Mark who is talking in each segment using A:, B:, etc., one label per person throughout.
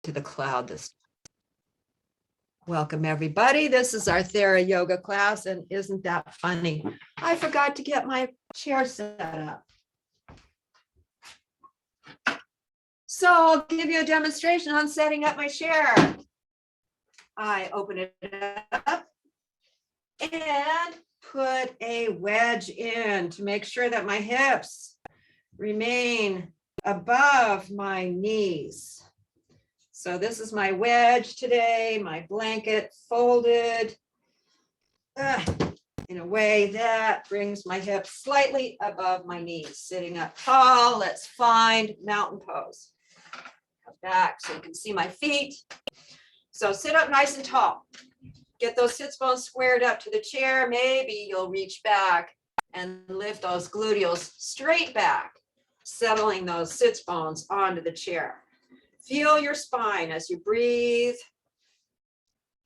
A: to the cloud this time. Welcome, everybody. This is our TheraYoga class, and isn't that funny? I forgot to get my chair set up. So I'll give you a demonstration on setting up my chair. I open it up and put a wedge in to make sure that my hips remain above my knees. So this is my wedge today, my blanket folded in a way that brings my hips slightly above my knees. Sitting up tall, let's find mountain pose. Come back so you can see my feet. So sit up nice and tall. Get those sits bones squared up to the chair. Maybe you'll reach back and lift those gluteals straight back, settling those sits bones onto the chair. Feel your spine as you breathe.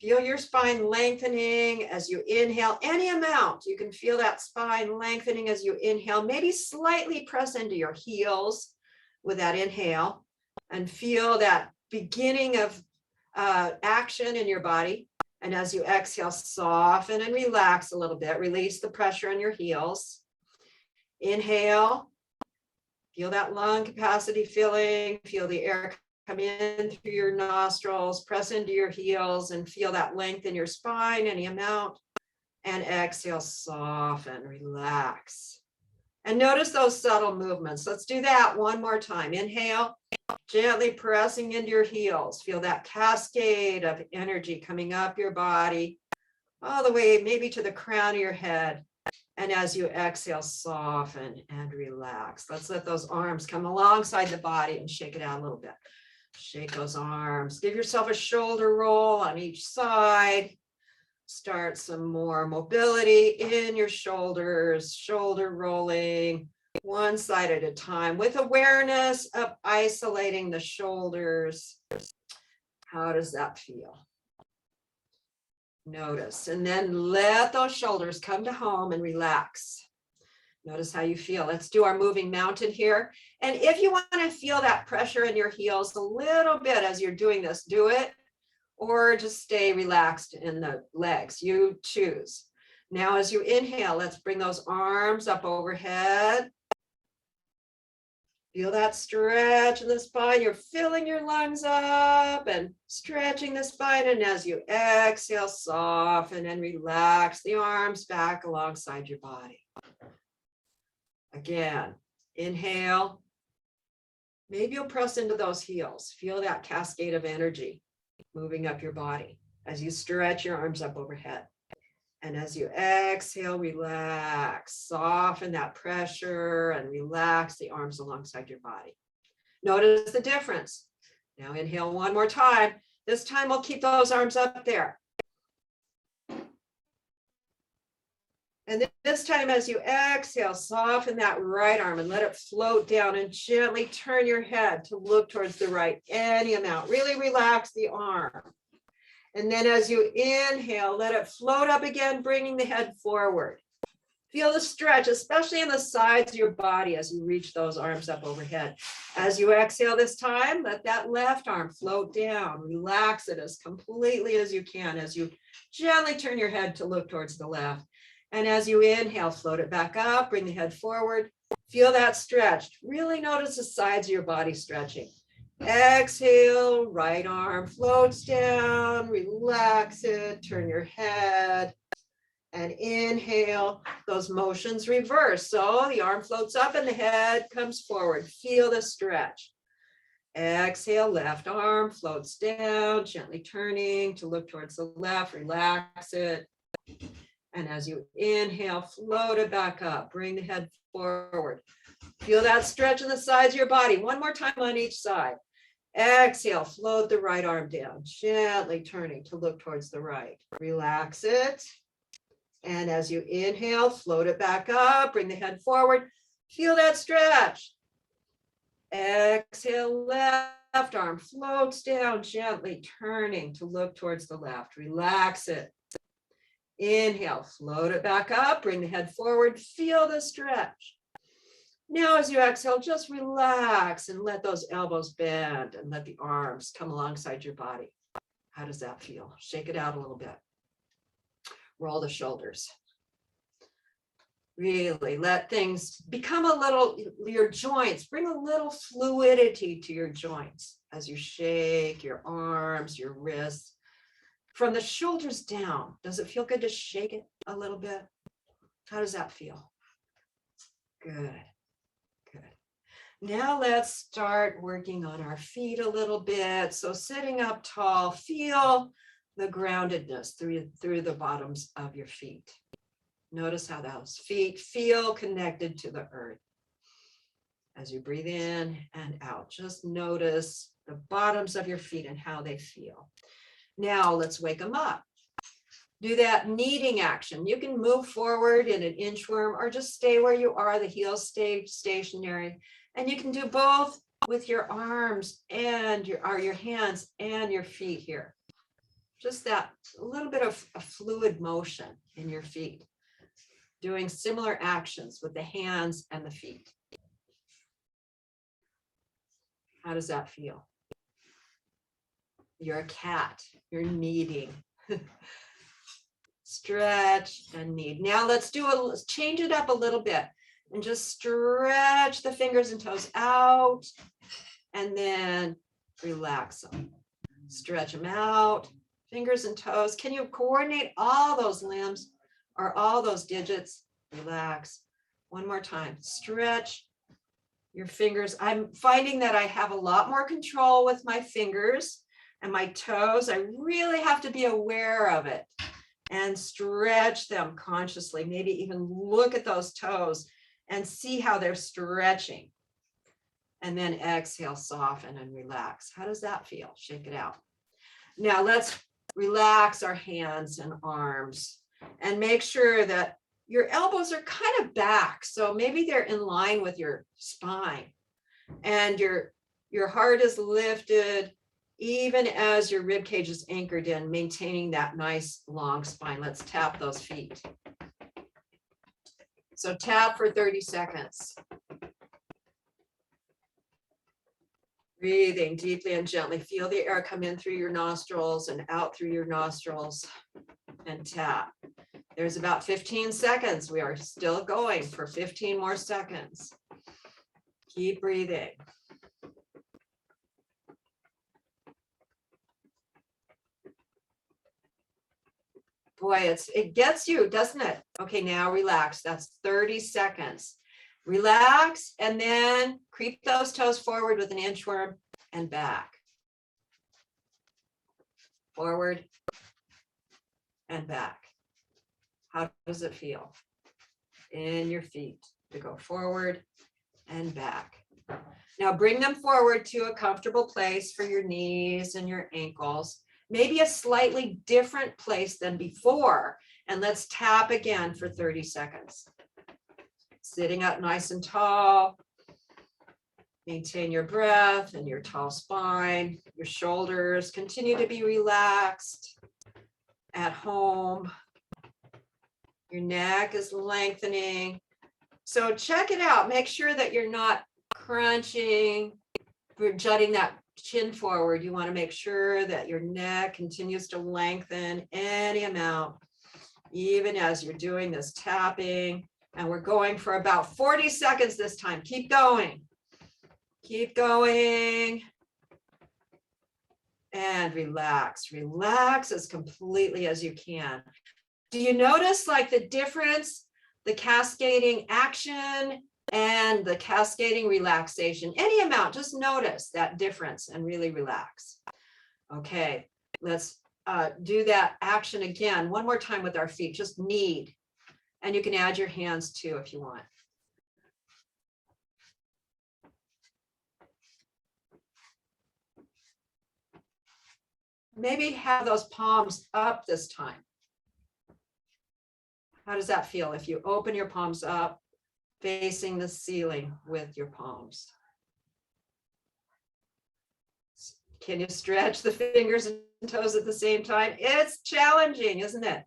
A: Feel your spine lengthening as you inhale. Any amount, you can feel that spine lengthening as you inhale. Maybe slightly press into your heels with that inhale and feel that beginning of action in your body. And as you exhale, soften and relax a little bit. Release the pressure on your heels. Inhale. Feel that lung capacity filling. Feel the air come in through your nostrils, press into your heels and feel that length in your spine, any amount. And exhale, soften, relax. And notice those subtle movements. Let's do that one more time. Inhale, gently pressing into your heels. Feel that cascade of energy coming up your body, all the way maybe to the crown of your head. And as you exhale, soften and relax. Let's let those arms come alongside the body and shake it out a little bit. Shake those arms. Give yourself a shoulder roll on each side. Start some more mobility in your shoulders, shoulder rolling one side at a time with awareness of isolating the shoulders. How does that feel? Notice, and then let those shoulders come to home and relax. Notice how you feel. Let's do our moving mountain here. And if you want to feel that pressure in your heels a little bit as you're doing this, do it, or just stay relaxed in the legs. You choose. Now, as you inhale, let's bring those arms up overhead. Feel that stretch in the spine. You're filling your lungs up and stretching the spine. And as you exhale, soften and relax the arms back alongside your body. Again, inhale. Maybe you'll press into those heels. Feel that cascade of energy moving up your body as you stretch your arms up overhead. And as you exhale, relax, soften that pressure and relax the arms alongside your body. Notice the difference. Now inhale one more time. This time we'll keep those arms up there. And this time as you exhale, soften that right arm and let it float down and gently turn your head to look towards the right, any amount. Really relax the arm. And then as you inhale, let it float up again, bringing the head forward. Feel the stretch, especially in the sides of your body as you reach those arms up overhead. As you exhale this time, let that left arm float down. Relax it as completely as you can as you gently turn your head to look towards the left. And as you inhale, float it back up, bring the head forward. Feel that stretch. Really notice the sides of your body stretching. Exhale, right arm floats down, relax it, turn your head. And inhale, those motions reverse. So the arm floats up and the head comes forward. Feel the stretch. Exhale, left arm floats down, gently turning to look towards the left, relax it. And as you inhale, float it back up, bring the head forward. Feel that stretch in the sides of your body. One more time on each side. Exhale, float the right arm down, gently turning to look towards the right. Relax it. And as you inhale, float it back up, bring the head forward. Feel that stretch. Exhale, left arm floats down, gently turning to look towards the left. Relax it. Inhale, float it back up, bring the head forward, feel the stretch. Now, as you exhale, just relax and let those elbows bend and let the arms come alongside your body. How does that feel? Shake it out a little bit. Roll the shoulders. Really let things become a little, your joints, bring a little fluidity to your joints as you shake your arms, your wrists. From the shoulders down, does it feel good to shake it a little bit? How does that feel? Good. Now let's start working on our feet a little bit. So sitting up tall, feel the groundedness through the bottoms of your feet. Notice how those feet feel connected to the earth. As you breathe in and out, just notice the bottoms of your feet and how they feel. Now let's wake them up. Do that kneading action. You can move forward in an inchworm or just stay where you are. The heels stay stationary. And you can do both with your arms and your hands and your feet here. Just that a little bit of a fluid motion in your feet. Doing similar actions with the hands and the feet. How does that feel? You're a cat. You're kneading. Stretch and knead. Now let's change it up a little bit and just stretch the fingers and toes out and then relax them. Stretch them out, fingers and toes. Can you coordinate all those limbs or all those digits? Relax. One more time. Stretch your fingers. I'm finding that I have a lot more control with my fingers and my toes. I really have to be aware of it and stretch them consciously. Maybe even look at those toes and see how they're stretching. And then exhale, soften and relax. How does that feel? Shake it out. Now let's relax our hands and arms and make sure that your elbows are kind of back. So maybe they're in line with your spine and your heart is lifted even as your rib cage is anchored in, maintaining that nice long spine. Let's tap those feet. So tap for 30 seconds. Breathing deeply and gently. Feel the air come in through your nostrils and out through your nostrils and tap. There's about 15 seconds. We are still going for 15 more seconds. Keep breathing. Boy, it gets you, doesn't it? Okay, now relax. That's 30 seconds. Relax and then creep those toes forward with an inchworm and back. Forward and back. How does it feel in your feet to go forward and back? Now bring them forward to a comfortable place for your knees and your ankles. Maybe a slightly different place than before. And let's tap again for 30 seconds. Sitting up nice and tall. Maintain your breath and your tall spine. Your shoulders continue to be relaxed. At home. Your neck is lengthening. So check it out. Make sure that you're not crunching, jutting that chin forward. You want to make sure that your neck continues to lengthen any amount, even as you're doing this tapping. And we're going for about 40 seconds this time. Keep going. Keep going. And relax. Relax as completely as you can. Do you notice like the difference, the cascading action and the cascading relaxation? Any amount, just notice that difference and really relax. Okay, let's do that action again. One more time with our feet, just knead. And you can add your hands too if you want. Maybe have those palms up this time. How does that feel if you open your palms up, facing the ceiling with your palms? Can you stretch the fingers and toes at the same time? It's challenging, isn't it?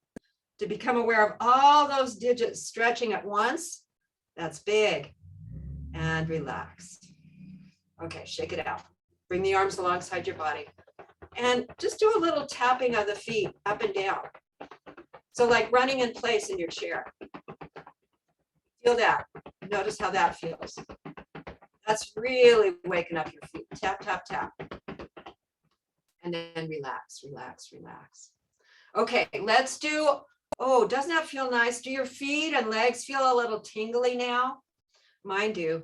A: To become aware of all those digits stretching at once, that's big. and relax. Okay, shake it out. Bring the arms alongside your body and just do a little tapping of the feet up and down. So like running in place in your chair. Feel that. Notice how that feels. That's really waking up your feet. Tap, tap, tap. And then relax, relax, relax. Okay, let's do, oh, doesn't that feel nice? Do your feet and legs feel a little tingly now? Mine do.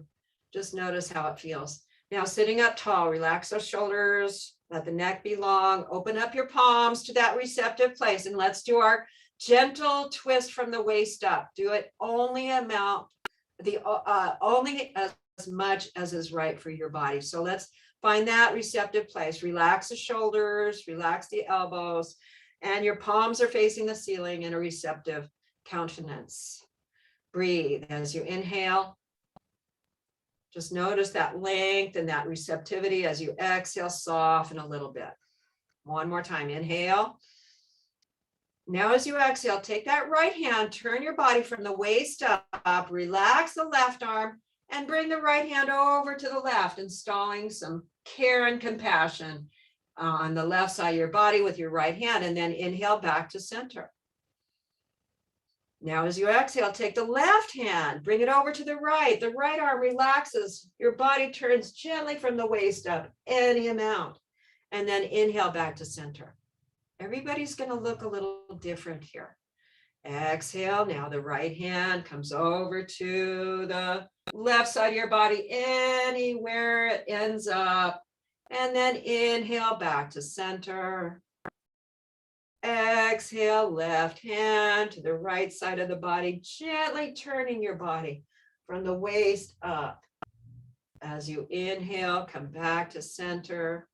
A: Just notice how it feels. Now sitting up tall, relax those shoulders, let the neck be long, open up your palms to that receptive place, and let's do our gentle twist from the waist up. Do it only only as much as is right for your body. So let's find that receptive place. Relax the shoulders, relax the elbows, and your palms are facing the ceiling in a receptive countenance. Breathe as you inhale. Just notice that length and that receptivity as you exhale, soften a little bit. One more time, inhale. Now as you exhale, take that right hand, turn your body from the waist up, relax the left arm, and bring the right hand over to the left, installing some care and compassion on the left side of your body with your right hand, and then inhale back to center. Now, as you exhale, take the left hand, bring it over to the right. The right arm relaxes. Your body turns gently from the waist up, any amount, and then inhale back to center. Everybody's going to look a little different here. Exhale. Now the right hand comes over to the left side of your body, anywhere it ends up, and then inhale back to center. Exhale, left hand to the right side of the body, gently turning your body from the waist up. As you inhale, come back to center.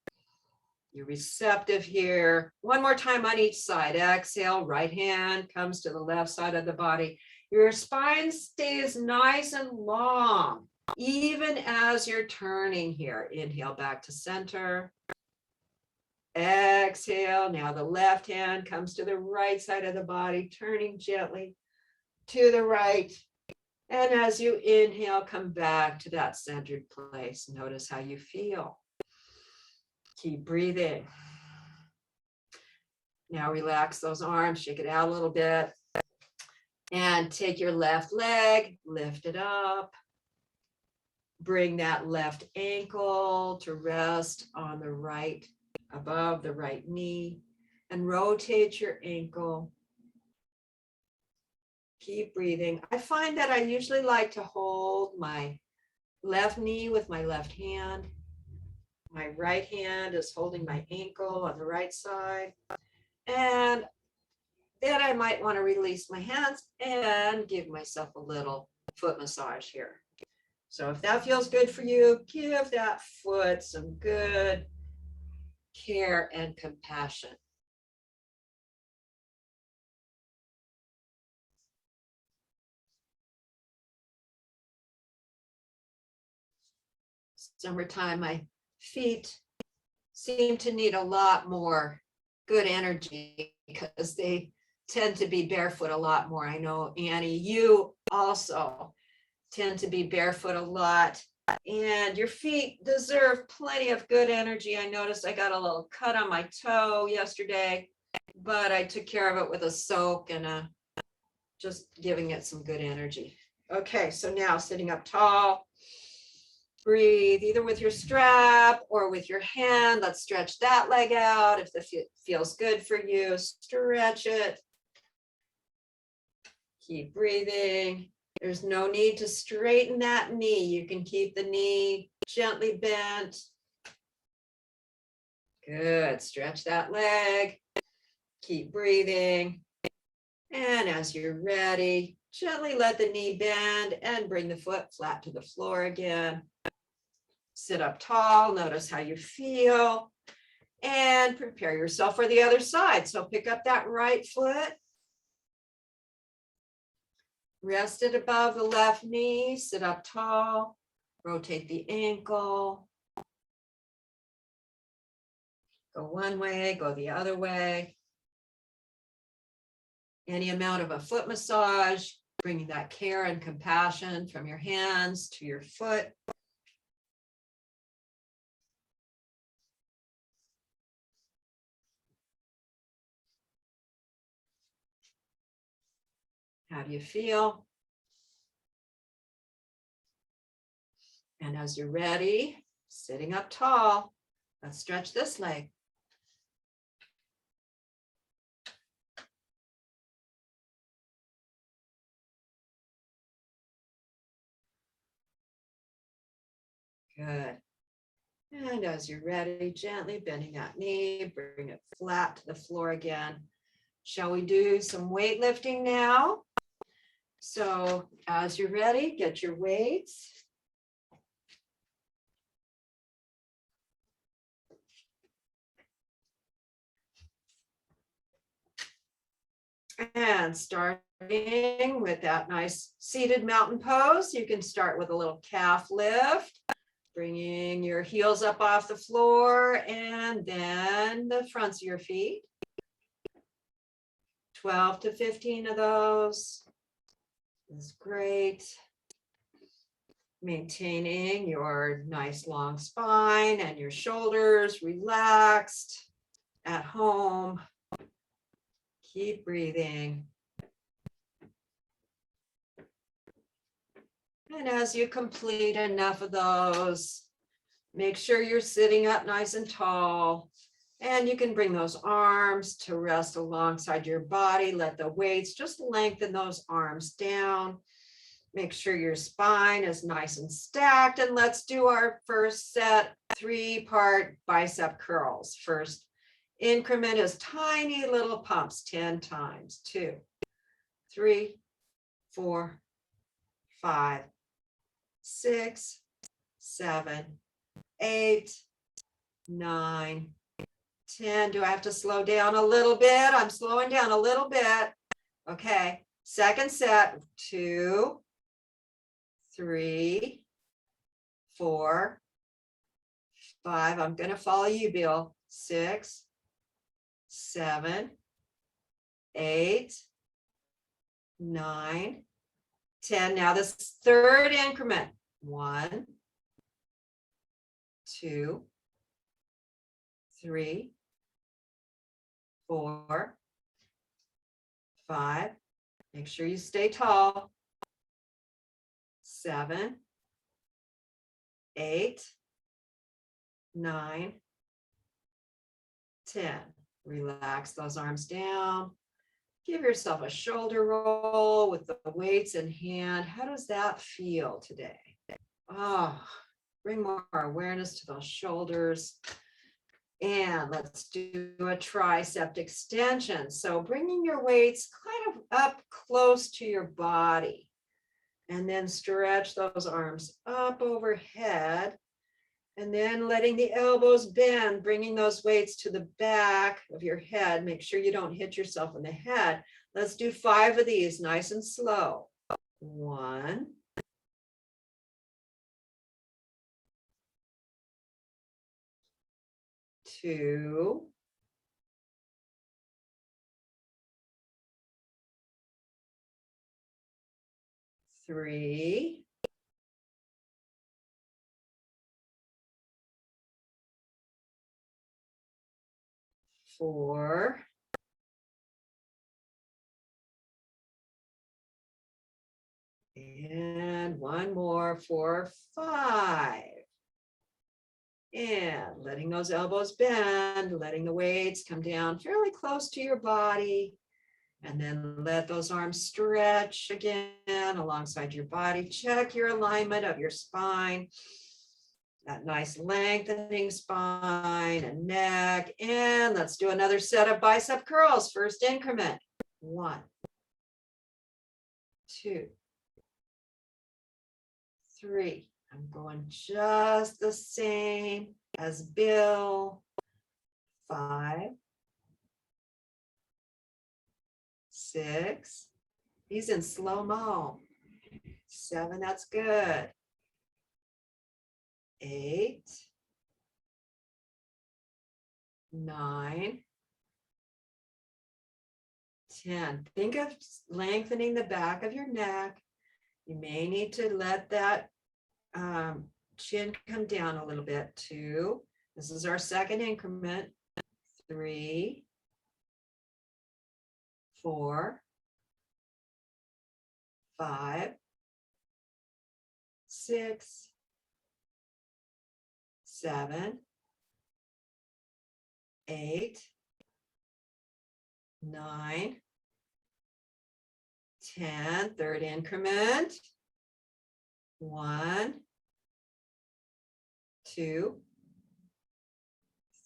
A: You're receptive here. One more time on each side. Exhale, right hand comes to the left side of the body. Your spine stays nice and long, even as you're turning here. Inhale back to center. Exhale. Now the left hand comes to the right side of the body, turning gently to the right. And as you inhale, come back to that centered place. Notice how you feel. Keep breathing. Now relax those arms, shake it out a little bit. And take your left leg, lift it up. Bring that left ankle to rest on the right, above the right knee, and rotate your ankle. Keep breathing. I find that I usually like to hold my left knee with my left hand. My right hand is holding my ankle on the right side. And then I might want to release my hands and give myself a little foot massage here. So if that feels good for you, give that foot some good care and compassion. Summertime, my feet seem to need a lot more good energy because they tend to be barefoot a lot more. I know, Annie, you also tend to be barefoot a lot, and your feet deserve plenty of good energy. I noticed I got a little cut on my toe yesterday, but I took care of it with a soak and just giving it some good energy. Okay, so now sitting up tall. Breathe either with your strap or with your hand. Let's stretch that leg out. If it feels good for you, stretch it. Keep breathing. There's no need to straighten that knee. You can keep the knee gently bent. Good. Stretch that leg. Keep breathing. And as you're ready, gently let the knee bend and bring the foot flat to the floor again. Sit up tall, notice how you feel, and prepare yourself for the other side. So pick up that right foot, rest it above the left knee, sit up tall, rotate the ankle, go one way, go the other way. Any amount of a foot massage bringing that care and compassion from your hands to your foot. How do you feel? And as you're ready, sitting up tall, let's stretch this leg. Good. And as you're ready, gently bending that knee, bring it flat to the floor again. Shall we do some weightlifting now? So as you're ready, get your weights. And starting with that nice seated mountain pose, you can start with a little calf lift, bringing your heels up off the floor and then the fronts of your feet. 12 to 15 of those. That's great. Maintaining your nice long spine and your shoulders relaxed at home. Keep breathing. And as you complete enough of those, make sure you're sitting up nice and tall. And you can bring those arms to rest alongside your body. Let the weights just lengthen those arms down. Make sure your spine is nice and stacked. And let's do our first set, 3-part bicep curls. First increment is tiny little pumps, 10 times. 2, 3, 4, 5, 6, 7, 8, 9, 10. Do I have to slow down a little bit? I'm slowing down a little bit. Okay. Second set, 2, 3, 4, 5. I'm going to follow you, Bill. 6, 7, 8, 9, 10. Now this third increment. 1, 2, 3, 4, 5. Make sure you stay tall. 7, 8, 9, 10. Relax those arms down. Give yourself a shoulder roll with the weights in hand. How does that feel today? Oh, bring more awareness to those shoulders. And let's do a tricep extension. So bringing your weights kind of up close to your body. And then stretch those arms up overhead. And then letting the elbows bend, bringing those weights to the back of your head. Make sure you don't hit yourself in the head. Let's do 5 of these, nice and slow. 1, 2, 3, 4, and one more for 5. And letting those elbows bend, letting the weights come down fairly close to your body. And then let those arms stretch again alongside your body. Check your alignment of your spine. That nice lengthening spine and neck. And let's do another set of bicep curls. First increment. 1, 2, 3. I'm going just the same as Bill. 5, 6. He's in slow-mo. 7, that's good. 8, 9, 10. Think of lengthening the back of your neck. You may need to let that chin come down a little bit. 2. This is our second increment. 3, 4, 5, 6, 7, 8, 9, 10. Third increment. 1, 2,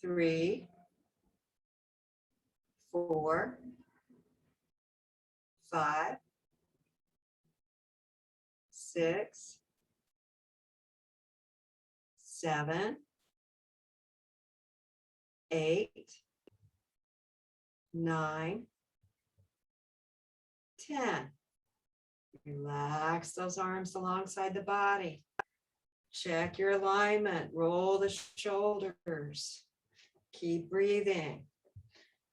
A: 3, 4, 5, 6, 7, 8, 9, 10. Relax those arms alongside the body. Check your alignment. Roll the shoulders. Keep breathing.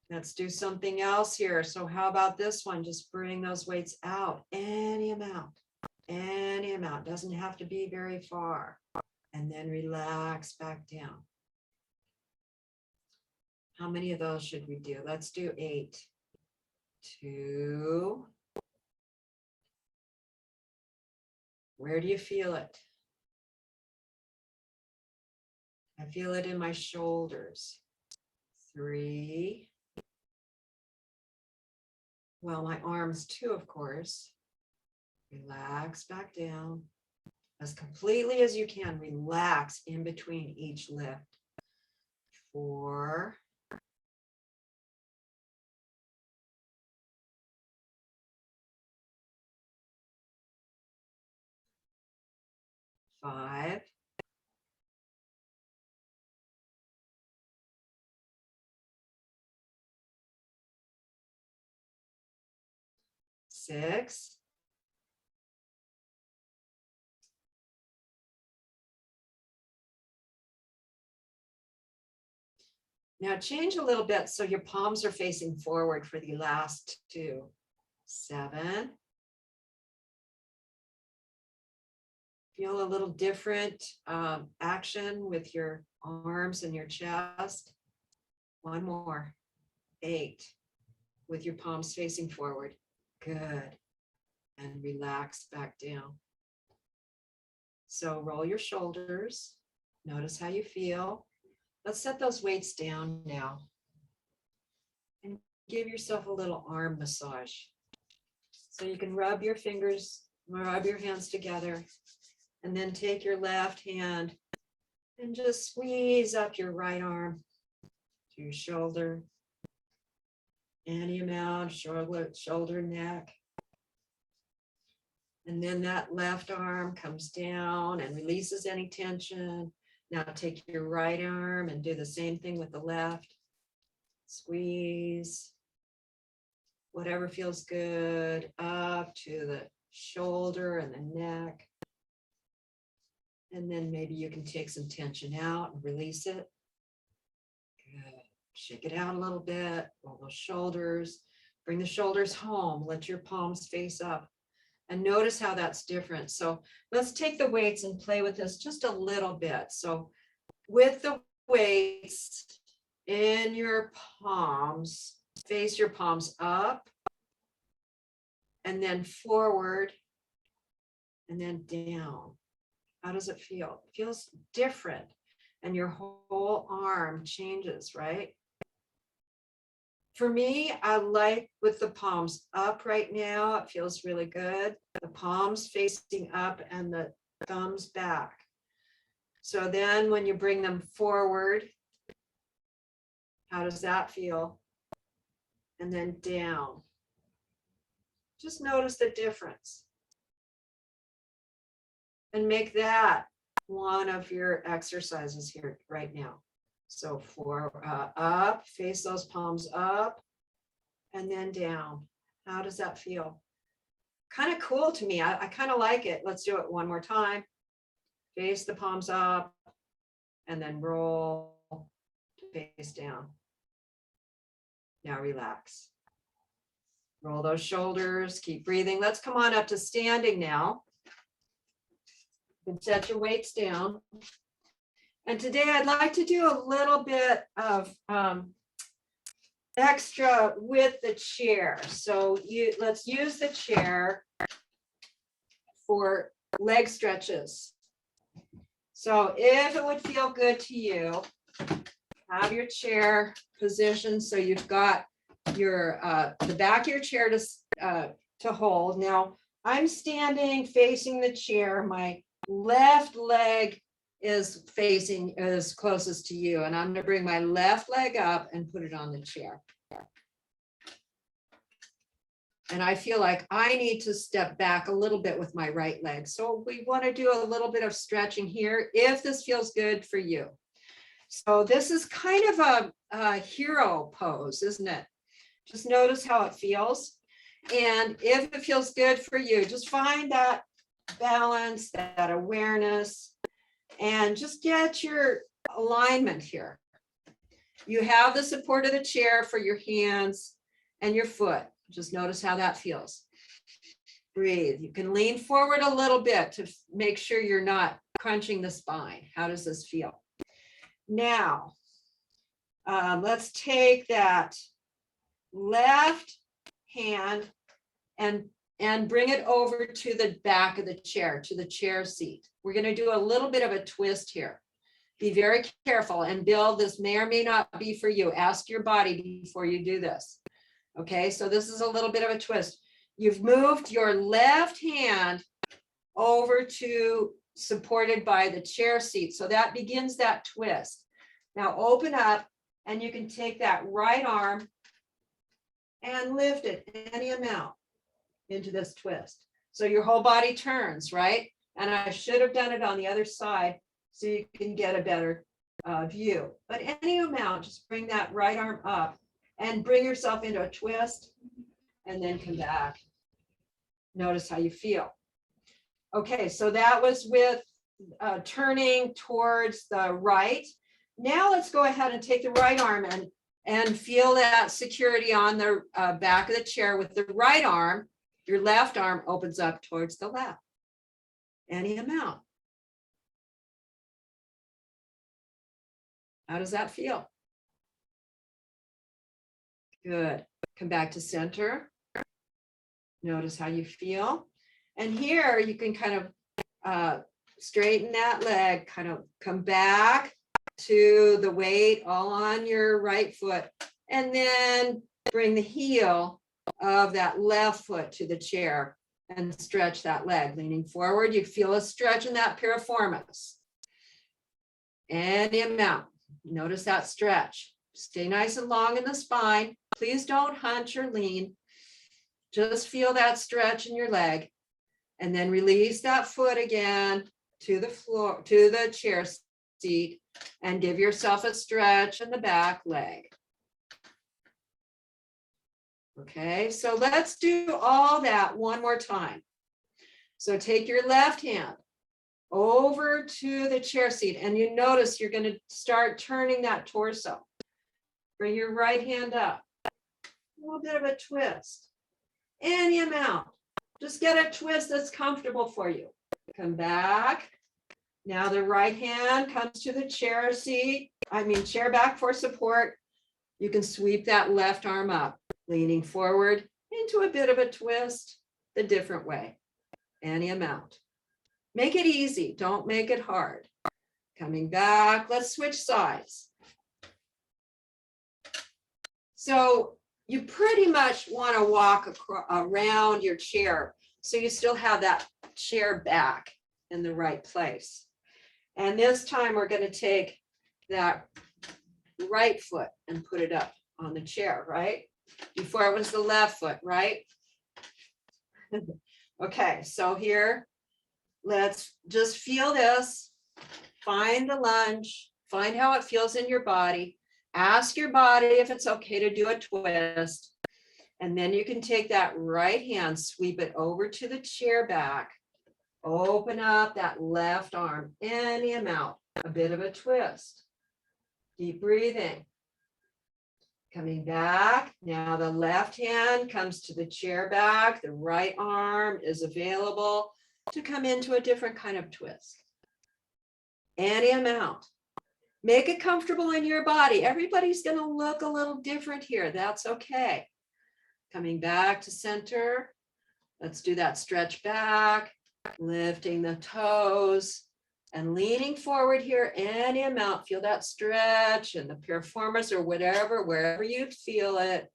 A: Let's do something else here. So how about this one? Just bring those weights out. Any amount. Any amount. Doesn't have to be very far. And then relax back down. How many of those should we do? Let's do 8. 2. Where do you feel it? I feel it in my shoulders. 3. Well, my arms too, of course. Relax back down. As completely as you can, relax in between each lift. 4. 5. 6. 'Now change a little bit so your palms are facing forward for the last 2. 7. Feel a little different action with your arms and your chest. 1 more. 8. With your palms facing forward. Good. And relax back down. So roll your shoulders. Notice how you feel. Let's set those weights down now. And give yourself a little arm massage. So you can rub your fingers, rub your hands together, and then take your left hand and just squeeze up your right arm to your shoulder. Any amount, shoulder, neck. And then that left arm comes down and releases any tension. Now take your right arm and do the same thing with the left. Squeeze. Whatever feels good up to the shoulder and the neck. And then maybe you can take some tension out and release it. Good. Shake it out a little bit. Roll those shoulders. Bring the shoulders home. Let your palms face up. And notice how that's different. So let's take the weights and play with this just a little bit. So with the weights in your palms, face your palms up and then forward and then down. How does it feel? It feels different. And your whole arm changes, right? For me, I like with the palms up right now. It feels really good. The palms facing up and the thumbs back. So then when you bring them forward, how does that feel? And then down. Just notice the difference. And make that one of your exercises here right now. So up, face those palms up, and then down. How does that feel? Kind of cool to me. I kind of like it. Let's do it one more time. Face the palms up, and then roll, face down. Now relax. Roll those shoulders, keep breathing. Let's come on up to standing now. You can set your weights down. And today I'd like to do a little bit of extra with the chair. So let's use the chair for leg stretches. So if it would feel good to you, have your chair positioned so you've got your the back of your chair to hold. Now I'm standing facing the chair. My left leg is facing as closest to you, and I'm going to bring my left leg up and put it on the chair. And I feel like I need to step back a little bit with my right leg. So we want to do a little bit of stretching here if this feels good for you. So this is kind of a hero pose, isn't it? Just notice how it feels. And if it feels good for you, just find that balance, that awareness, and just get your alignment here. You have the support of the chair for your hands and your foot. Just notice how that feels. Breathe. You can lean forward a little bit to make sure you're not crunching the spine. How does this feel? Now, let's take that left hand and bring it over to the back of the chair, to the chair seat. We're going to do a little bit of a twist here. Be very careful and build. This may or may not be for you. Ask your body before you do this. Okay, so this is a little bit of a twist. You've moved your left hand over to supported by the chair seat. So that begins that twist. Now open up and you can take that right arm and lift it any amount into this twist. So your whole body turns, right? And I should have done it on the other side so you can get a better view. But any amount, just bring that right arm up and bring yourself into a twist and then come back. Notice how you feel. Okay, so that was with turning towards the right. Now let's go ahead and take the right arm and feel that security on the back of the chair with the right arm. Your left arm opens up towards the left. Any amount. How does that feel? Good. Come back to center. Notice how you feel. And here you can kind of straighten that leg, kind of come back to the weight all on your right foot, and then bring the heel of that left foot to the chair and stretch that leg. Leaning forward, you feel a stretch in that piriformis. Any amount. Notice that stretch. Stay nice and long in the spine. Please don't hunch or lean. Just feel that stretch in your leg, and then release that foot again to the floor, to the chair seat, and give yourself a stretch in the back leg. Okay, so let's do all that one more time. So take your left hand over to the chair seat, and you notice you're going to start turning that torso. Bring your right hand up. A little bit of a twist. Any amount. Just get a twist that's comfortable for you. Come back. Now the right hand comes to the chair seat. Chair back for support. You can sweep that left arm up, leaning forward into a bit of a twist the different way. Any amount. Make it easy. Don't make it hard. Coming back. Let's switch sides. So you pretty much want to walk around your chair so you still have that chair back in the right place. And this time we're going to take that right foot and put it up on the chair, right? Before it was the left foot, right? Okay, so here, let's just feel this. Find the lunge. Find how it feels in your body. Ask your body if it's okay to do a twist. And then you can take that right hand, sweep it over to the chair back. Open up that left arm, any amount, a bit of a twist. Keep breathing. Coming back. Now the left hand comes to the chair back. The right arm is available to come into a different kind of twist. Any amount. Make it comfortable in your body. Everybody's going to look a little different here. That's okay. Coming back to center. Let's do that stretch back, lifting the toes and leaning forward here. Any amount. Feel that stretch in the piriformis or whatever, wherever you feel it.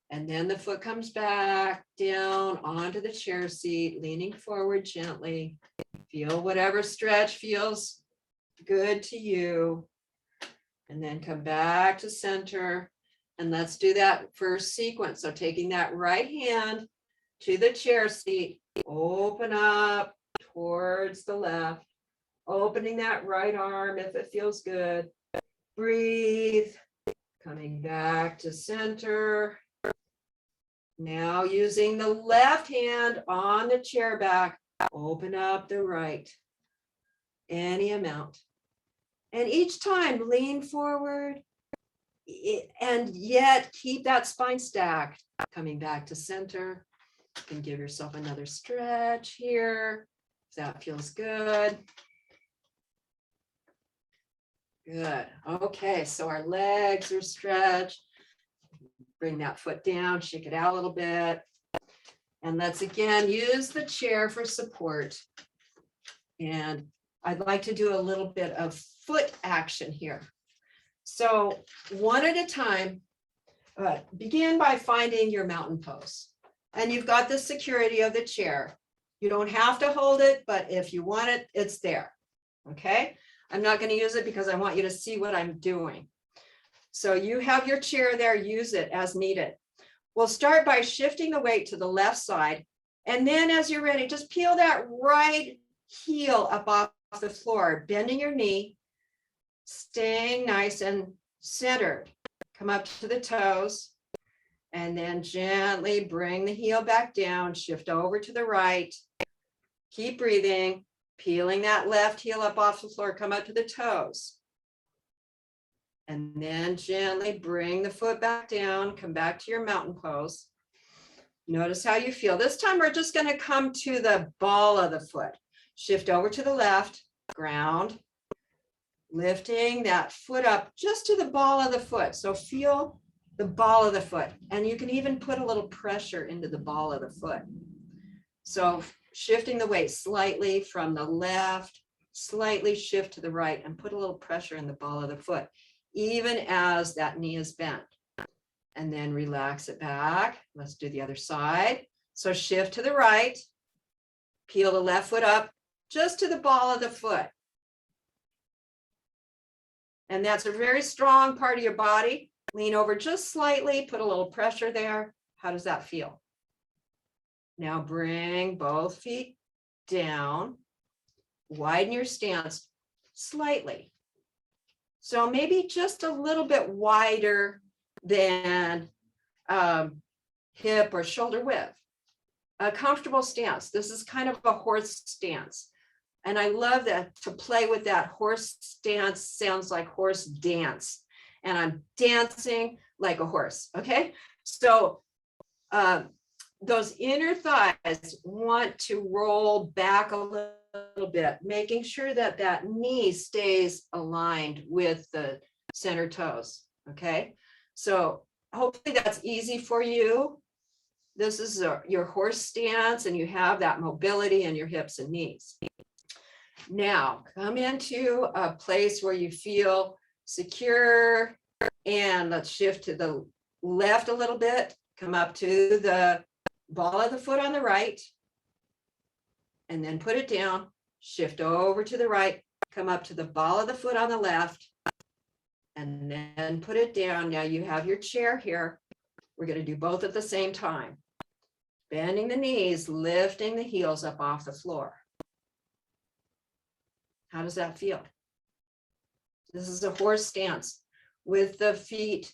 A: And then the foot comes back down onto the chair seat, leaning forward gently. Feel whatever stretch feels good to you. And then come back to center. And let's do that first sequence. So taking that right hand to the chair seat, open up towards the left, opening that right arm if it feels good. Breathe, coming back to center. Now using the left hand on the chair back, open up the right, any amount. And each time lean forward and yet keep that spine stacked. Coming back to center. You can give yourself another stretch here if that feels good. Good. Okay, so our legs are stretched. Bring that foot down, shake it out a little bit. And let's again use the chair for support. And I'd like to do a little bit of foot action here. So one at a time, begin by finding your mountain pose. And you've got the security of the chair. You don't have to hold it, but if you want it, it's there. Okay? I'm not going to use it because I want you to see what I'm doing. So you have your chair there, use it as needed. We'll start by shifting the weight to the left side. And then as you're ready, just peel that right heel up off the floor, bending your knee, staying nice and centered. Come up to the toes and then gently bring the heel back down, shift over to the right. Keep breathing, peeling that left heel up off the floor, come up to the toes. And then gently bring the foot back down, come back to your mountain pose. Notice how you feel. This time we're just going to come to the ball of the foot. Shift over to the left, ground, lifting that foot up just to the ball of the foot. So feel the ball of the foot. And you can even put a little pressure into the ball of the foot. So shifting the weight slightly from the left, slightly shift to the right and put a little pressure in the ball of the foot, even as that knee is bent. And then relax it back. Let's do the other side. So shift to the right, peel the left foot up just to the ball of the foot. And that's a very strong part of your body. Lean over just slightly, put a little pressure there. How does that feel? Now bring both feet down, widen your stance slightly. So maybe just a little bit wider than hip or shoulder width. A comfortable stance. This is kind of a horse stance. And I love that to play with that horse stance sounds like horse dance. And I'm dancing like a horse, okay? So those inner thighs want to roll back a little bit, making sure that that knee stays aligned with the center toes, okay? So hopefully that's easy for you. This is your horse stance and you have that mobility in your hips and knees. Now come into a place where you feel secure and let's shift to the left a little bit, come up to the ball of the foot on the right and then put it down, shift over to the right, come up to the ball of the foot on the left and then put it down. Now you have your chair here. We're going to do both at the same time. Bending the knees, lifting the heels up off the floor. How does that feel? This is a horse stance with the feet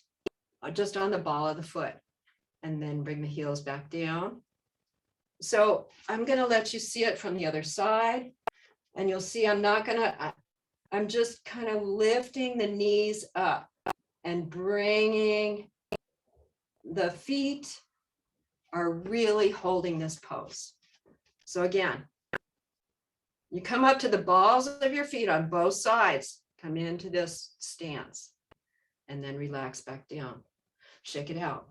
A: just on the ball of the foot. And then bring the heels back down. So I'm going to let you see it from the other side. And you'll see I'm just kind of lifting the knees up and bringing the feet are really holding this pose. So again, you come up to the balls of your feet on both sides, come into this stance, and then relax back down. Shake it out.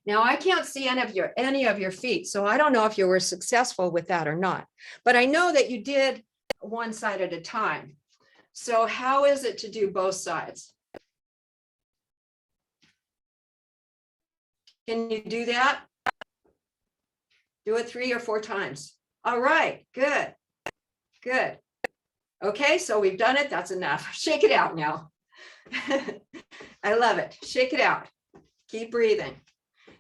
A: Now I can't see any of your feet, so I don't know if you were successful with that or not, but I know that you did one side at a time. So how is it to do both sides? Can you do that? Do it 3 or 4 times. All right, good, good. Okay, so we've done it, that's enough. Shake it out now. I love it, shake it out. Keep breathing.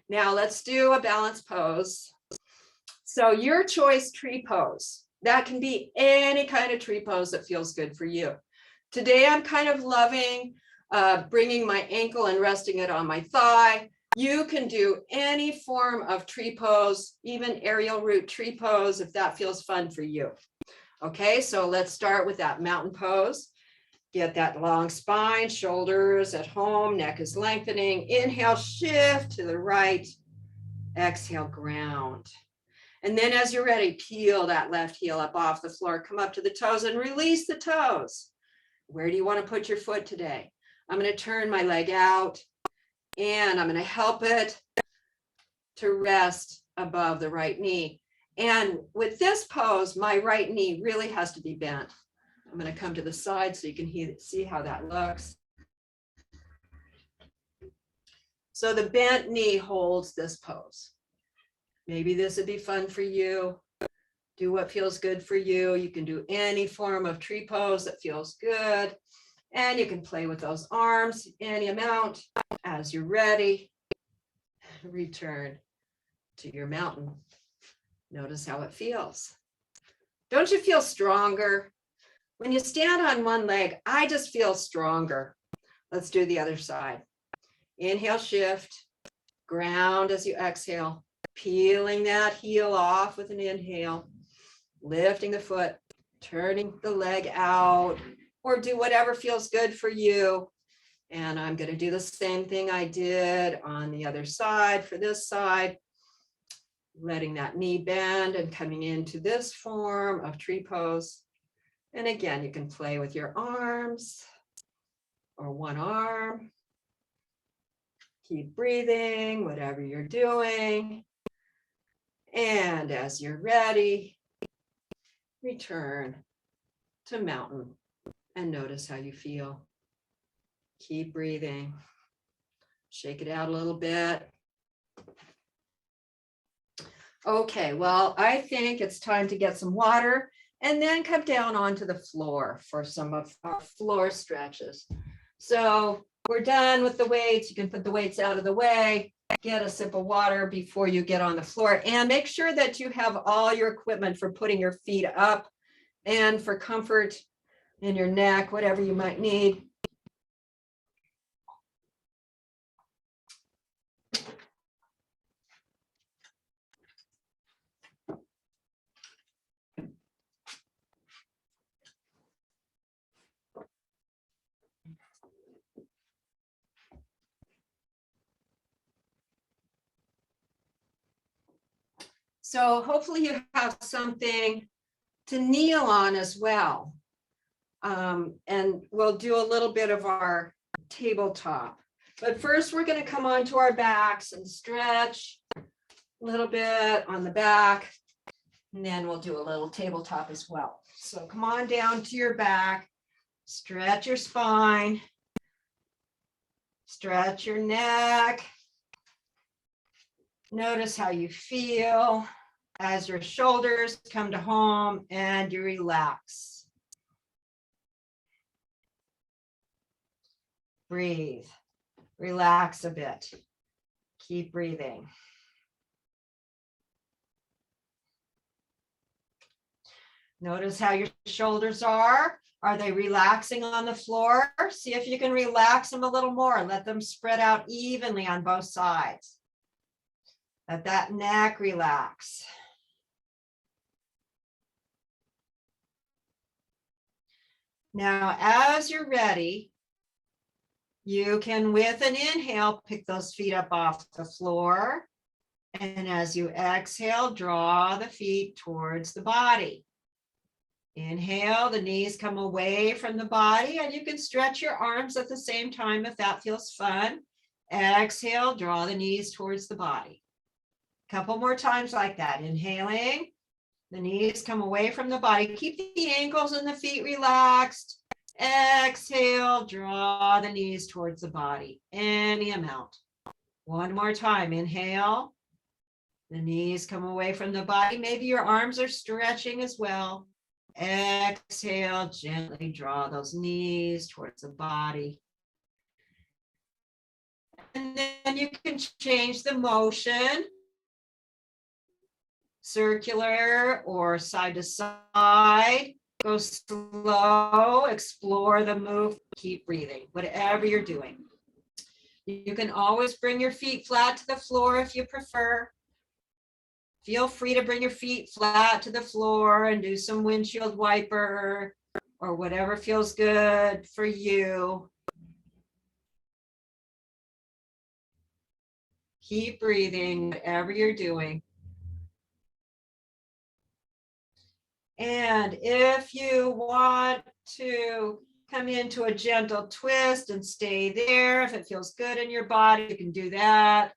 A: Now let's do a balanced pose. So your choice tree pose. That can be any kind of tree pose that feels good for you. Today I'm kind of loving bringing my ankle and resting it on my thigh. You can do any form of tree pose, even aerial root tree pose, if that feels fun for you. Okay, so let's start with that mountain pose. Get that long spine, shoulders at home, neck is lengthening. Inhale, shift to the right. Exhale, ground. And then as you're ready, peel that left heel up off the floor, come up to the toes and release the toes. Where do you want to put your foot today? I'm going to turn my leg out and I'm going to help it to rest above the right knee. And with this pose, my right knee really has to be bent. I'm going to come to the side so you can see how that looks. So the bent knee holds this pose. Maybe this would be fun for you. Do what feels good for you. You can do any form of tree pose that feels good. And you can play with those arms any amount. As you're ready, return to your mountain. Notice how it feels. Don't you feel stronger? When you stand on one leg, I just feel stronger. Let's do the other side. Inhale, shift, ground as you exhale, peeling that heel off with an inhale, lifting the foot, turning the leg out, or do whatever feels good for you. And I'm going to do the same thing I did on the other side for this side, letting that knee bend and coming into this form of tree pose. And again, you can play with your arms or one arm. Keep breathing, whatever you're doing. And as you're ready, return to mountain and notice how you feel. Keep breathing. Shake it out a little bit. Okay, well, I think it's time to get some water and then come down onto the floor for some of our floor stretches. So we're done with the weights. You can put the weights out of the way, get a sip of water before you get on the floor, and make sure that you have all your equipment for putting your feet up and for comfort in your neck, whatever you might need. So hopefully you have something to kneel on as well. And we'll do a little bit of our tabletop. But first we're going to come onto our backs and stretch a little bit on the back. And then we'll do a little tabletop as well. So come on down to your back, stretch your spine, stretch your neck. Notice how you feel as your shoulders come to home and you relax. Breathe, relax a bit. Keep breathing. Notice how your shoulders are. Are they relaxing on the floor? See if you can relax them a little more. Let them spread out evenly on both sides. Let that neck relax. Now, as you're ready, You can, with an inhale, pick those feet up off the floor. And as you exhale, draw the feet towards the body. Inhale, the knees come away from the body, and you can stretch your arms at the same time if that feels fun. Exhale, draw the knees towards the body. A couple more times like that. Inhaling, the knees come away from the body. Keep the ankles and the feet relaxed. Exhale, draw the knees towards the body, any amount. One more time. Inhale, the knees come away from the body. Maybe your arms are stretching as well. Exhale, gently draw those knees towards the body. And then you can change the motion, circular or side to side. Go slow, explore the move, keep breathing, whatever you're doing. You can always bring your feet flat to the floor if you prefer. Feel free to bring your feet flat to the floor and do some windshield wiper or whatever feels good for you. Keep breathing, whatever you're doing. And if you want to come into a gentle twist and stay there, if it feels good in your body, you can do that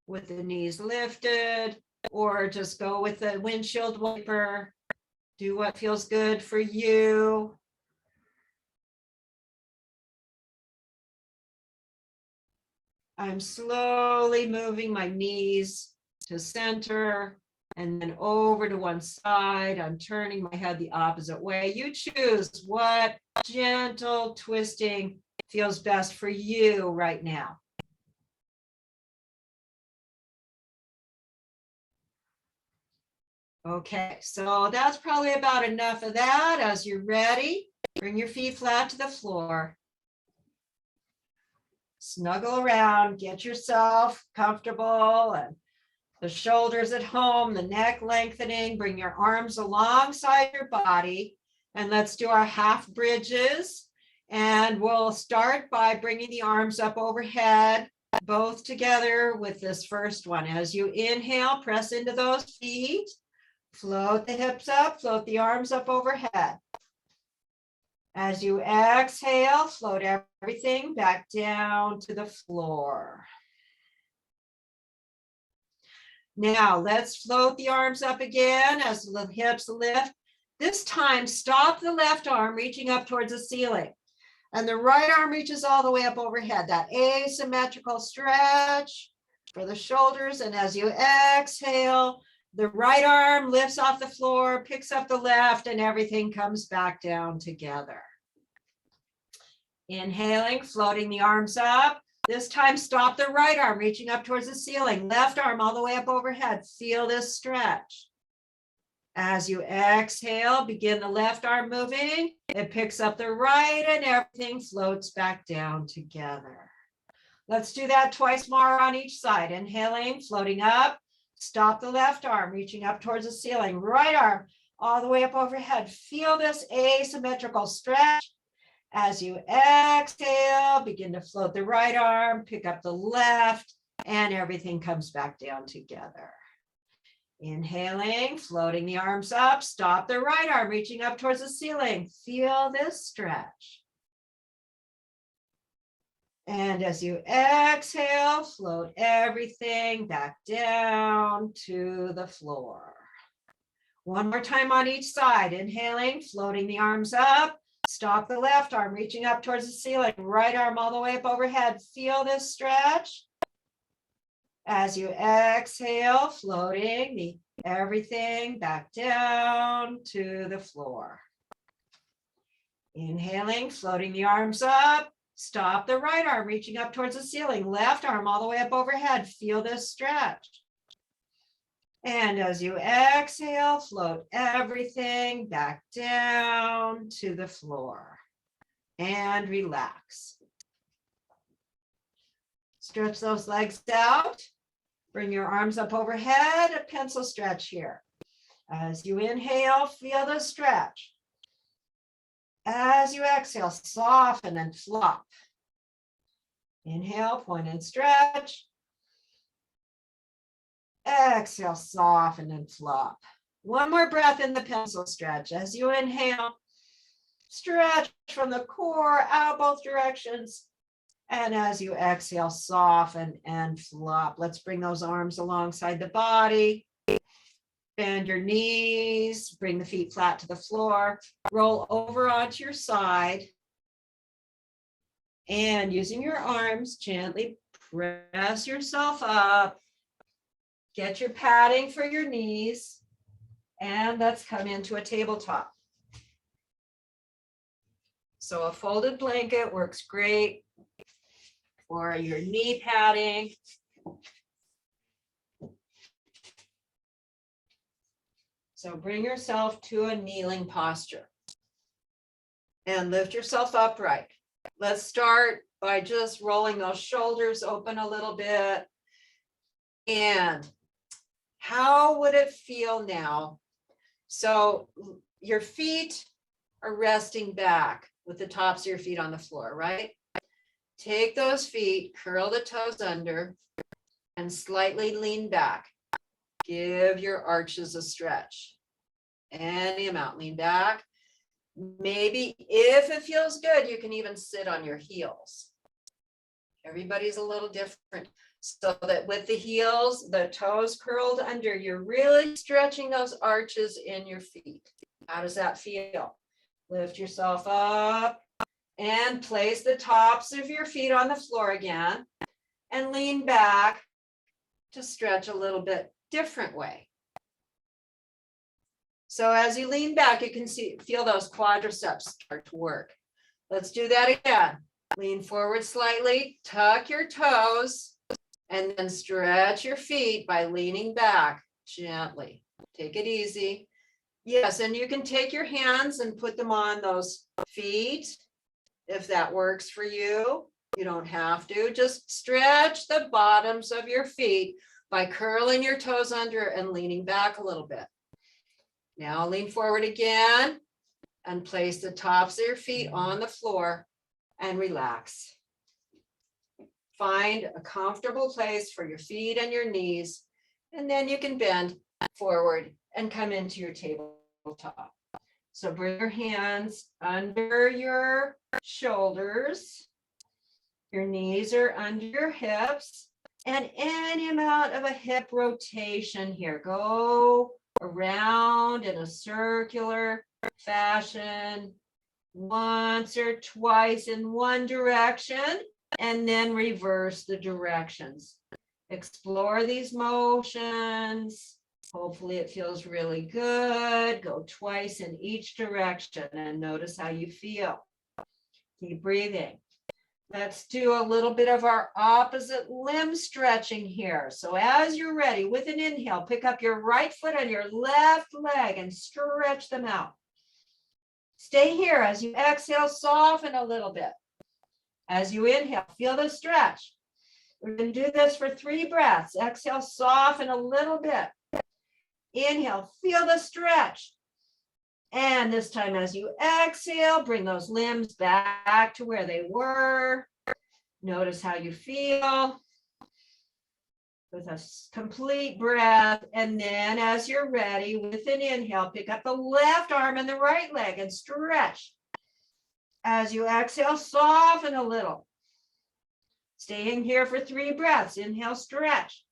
A: with the knees lifted, or just go with the windshield wiper. Do what feels good for you. I'm slowly moving my knees to center and then over to one side. I'm turning my head the opposite way. You choose what gentle twisting feels best for you right now. Okay, so that's probably about enough of that. As you're ready, bring your feet flat to the floor. Snuggle around, get yourself comfortable, and the shoulders at home, the neck lengthening. Bring your arms alongside your body, and let's do our half bridges. And we'll start by bringing the arms up overhead, both together with this first one. As you inhale, press into those feet. Float the hips up, float the arms up overhead. As you exhale, float everything back down to the floor. Now let's float the arms up again as the hips lift. This time, stop the left arm reaching up towards the ceiling, and the right arm reaches all the way up overhead. That asymmetrical stretch for the shoulders. And as you exhale, the right arm lifts off the floor, picks up the left, and everything comes back down together. Inhaling, floating the arms up. This time, stop the right arm reaching up towards the ceiling. Left arm all the way up overhead. Feel this stretch. As you exhale, begin the left arm moving. It picks up the right, and everything floats back down together. Let's do that twice more on each side. Inhaling, floating up. Stop the left arm, reaching up towards the ceiling. Right arm all the way up overhead. Feel this asymmetrical stretch. As you exhale, begin to float the right arm, pick up the left, and everything comes back down together. Inhaling, floating the arms up. Stop the right arm, reaching up towards the ceiling. Feel this stretch. And as you exhale, float everything back down to the floor. One more time on each side. Inhaling, floating the arms up. Stop the left arm, reaching up towards the ceiling. Right arm all the way up overhead. Feel this stretch. As you exhale, floating everything back down to the floor. Inhaling, floating the arms up. Stop the right arm, reaching up towards the ceiling. Left arm all the way up overhead. Feel this stretch. And as you exhale, float everything back down to the floor. And relax. Stretch those legs out. Bring your arms up overhead, a pencil stretch here. As you inhale, feel the stretch. As you exhale, soften and flop. Inhale, point and stretch. Exhale, soften and flop. One more breath in the pencil stretch. As you inhale, stretch from the core out both directions. And as you exhale, soften and flop. Let's bring those arms alongside the body. Bend your knees, bring the feet flat to the floor, roll over onto your side. And using your arms, gently press yourself up. Get your padding for your knees. And let's come into a tabletop. So a folded blanket works great for your knee padding. So bring yourself to a kneeling posture and lift yourself upright. Let's start by just rolling those shoulders open a little bit. And how would it feel now? So your feet are resting back with the tops of your feet on the floor, right? Take those feet, curl the toes under, and slightly lean back. Give your arches a stretch. Any amount, lean back. Maybe if it feels good, you can even sit on your heels. Everybody's a little different. So that with the heels, the toes curled under, you're really stretching those arches in your feet. How does that feel? Lift yourself up and place the tops of your feet on the floor again and lean back to stretch a little bit different way. So as you lean back, you can feel those quadriceps start to work. Let's do that again. Lean forward slightly, tuck your toes, and then stretch your feet by leaning back gently. Take it easy. Yes, and you can take your hands and put them on those feet if that works for you. You don't have to. Just stretch the bottoms of your feet by curling your toes under and leaning back a little bit. Now lean forward again and place the tops of your feet on the floor and relax. Find a comfortable place for your feet and your knees, and then you can bend forward and come into your tabletop. So bring your hands under your shoulders. Your knees are under your hips, and any amount of a hip rotation here. Go around in a circular fashion once or twice in one direction, and then reverse the directions. Explore these motions. Hopefully it feels really good. Go twice in each direction and notice how you feel. Keep breathing. Let's do a little bit of our opposite limb stretching here. So as you're ready, with an inhale, pick up your right foot and your left leg and stretch them out. Stay here. As you exhale, soften a little bit. As you inhale, feel the stretch. We're going to do this for 3 breaths. Exhale, soften a little bit. Inhale, feel the stretch. And this time as you exhale, bring those limbs back to where they were. Notice how you feel with a complete breath. And then as you're ready, with an inhale, pick up the left arm and the right leg and stretch. As you exhale, soften a little. Staying here for 3 breaths. Inhale, stretch.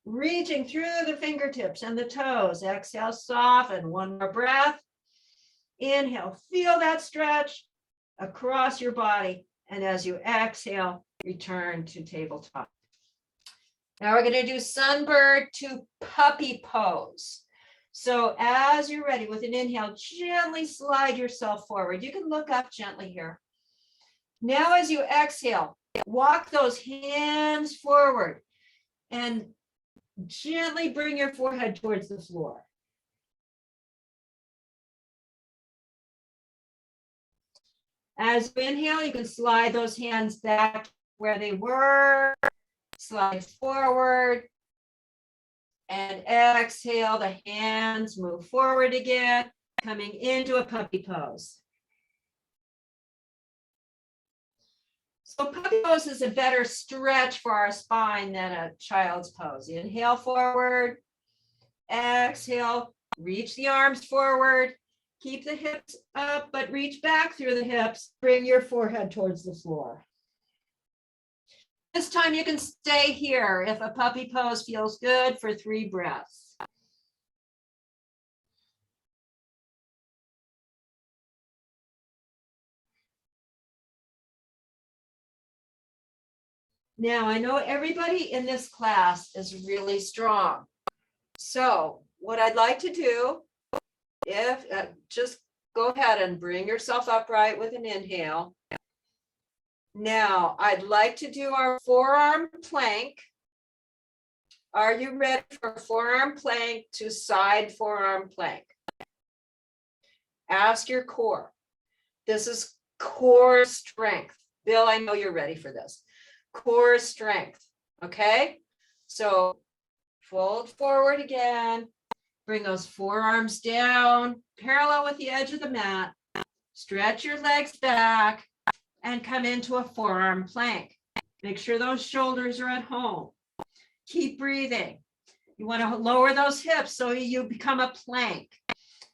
A: Reaching through the fingertips and the toes. Exhale, soften. 1 more breath. Inhale, feel that stretch across your body. And as you exhale, return to tabletop. Now we're going to do sunbird to puppy pose. So as you're ready, with an inhale, gently slide yourself forward. You can look up gently here. Now as you exhale, walk those hands forward and gently bring your forehead towards the floor. As you inhale, you can slide those hands back where they were, slide forward, and exhale, the hands move forward again, coming into a puppy pose. So puppy pose is a better stretch for our spine than a child's pose. Inhale forward, exhale, reach the arms forward, keep the hips up, but reach back through the hips. Bring your forehead towards the floor. This time you can stay here if a puppy pose feels good for 3 breaths. Now, I know everybody in this class is really strong. So what I'd like to do, if just go ahead and bring yourself upright with an inhale. Now, I'd like to do our forearm plank. Are you ready for forearm plank to side forearm plank? Ask your core. This is core strength. Bill, I know you're ready for this. Core strength, okay? So fold forward again. Bring those forearms down, parallel with the edge of the mat. Stretch your legs back and come into a forearm plank. Make sure those shoulders are at home. Keep breathing. You want to lower those hips so you become a plank.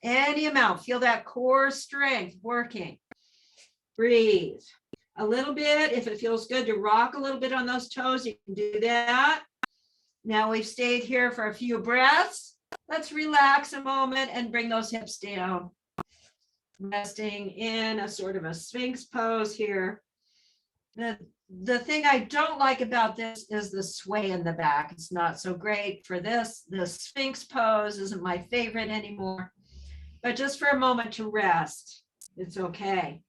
A: Any amount. Feel that core strength working. Breathe. A little bit. If it feels good to rock a little bit on those toes, you can do that. Now we've stayed here for a few breaths. Let's relax a moment and bring those hips down. Resting in a sort of a Sphinx pose here. The thing I don't like about this is the sway in the back. It's not so great for this. The Sphinx pose isn't my favorite anymore. But just for a moment to rest, it's okay.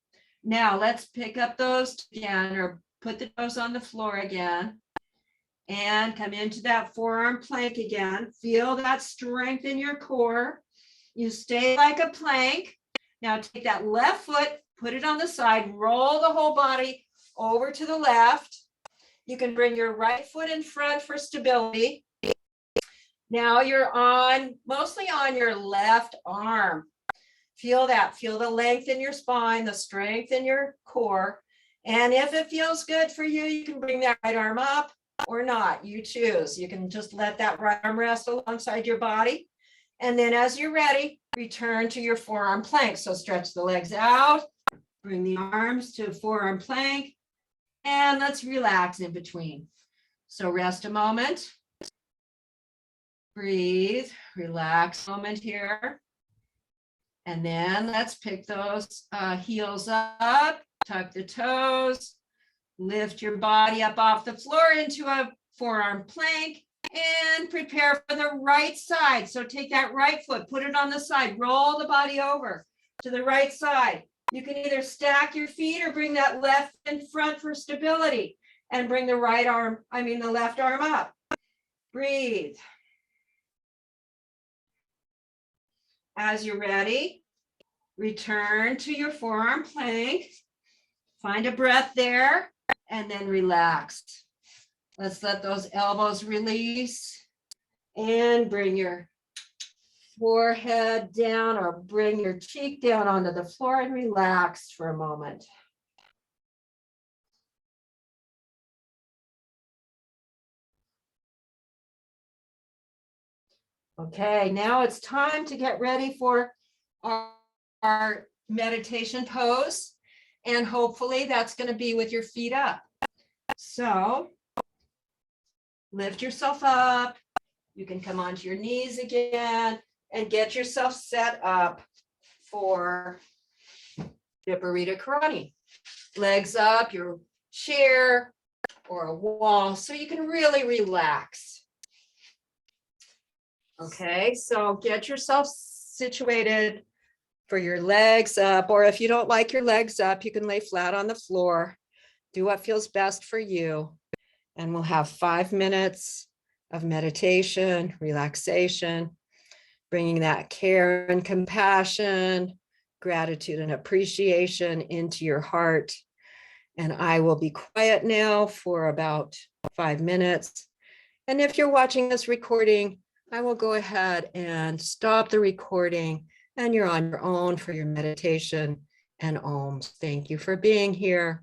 A: Now let's pick up those again, or put the toes on the floor again. And come into that forearm plank again. Feel that strength in your core. You stay like a plank. Now take that left foot, put it on the side, roll the whole body over to the left. You can bring your right foot in front for stability. Now you're mostly on your left arm. Feel that, feel the length in your spine, the strength in your core. And if it feels good for you, you can bring that right arm up or not, you choose. You can just let that right arm rest alongside your body. And then as you're ready, return to your forearm plank. So stretch the legs out, bring the arms to forearm plank, and let's relax in between. So rest a moment, breathe, relax a moment here. And then let's pick those heels up, tuck the toes, lift your body up off the floor into a forearm plank, and prepare for the right side. So take that right foot, put it on the side, roll the body over to the right side. You can either stack your feet or bring that left in front for stability and bring the left arm up. Breathe. As you're ready, return to your forearm plank. Find a breath there and then relax. Let's let those elbows release and bring your forehead down or bring your cheek down onto the floor and relax for a moment. Okay, now it's time to get ready for our meditation pose. And hopefully that's going to be with your feet up. So lift yourself up. You can come onto your knees again and get yourself set up for Viparita Karani. Legs up, your chair or a wall, so you can really relax. Okay, so get yourself situated for your legs up, or if you don't like your legs up, you can lay flat on the floor. Do what feels best for you. And we'll have 5 minutes of meditation, relaxation, bringing that care and compassion, gratitude and appreciation into your heart. And I will be quiet now for about 5 minutes. And if you're watching this recording, I will go ahead and stop the recording, and you're on your own for your meditation and OMs. Thank you for being here.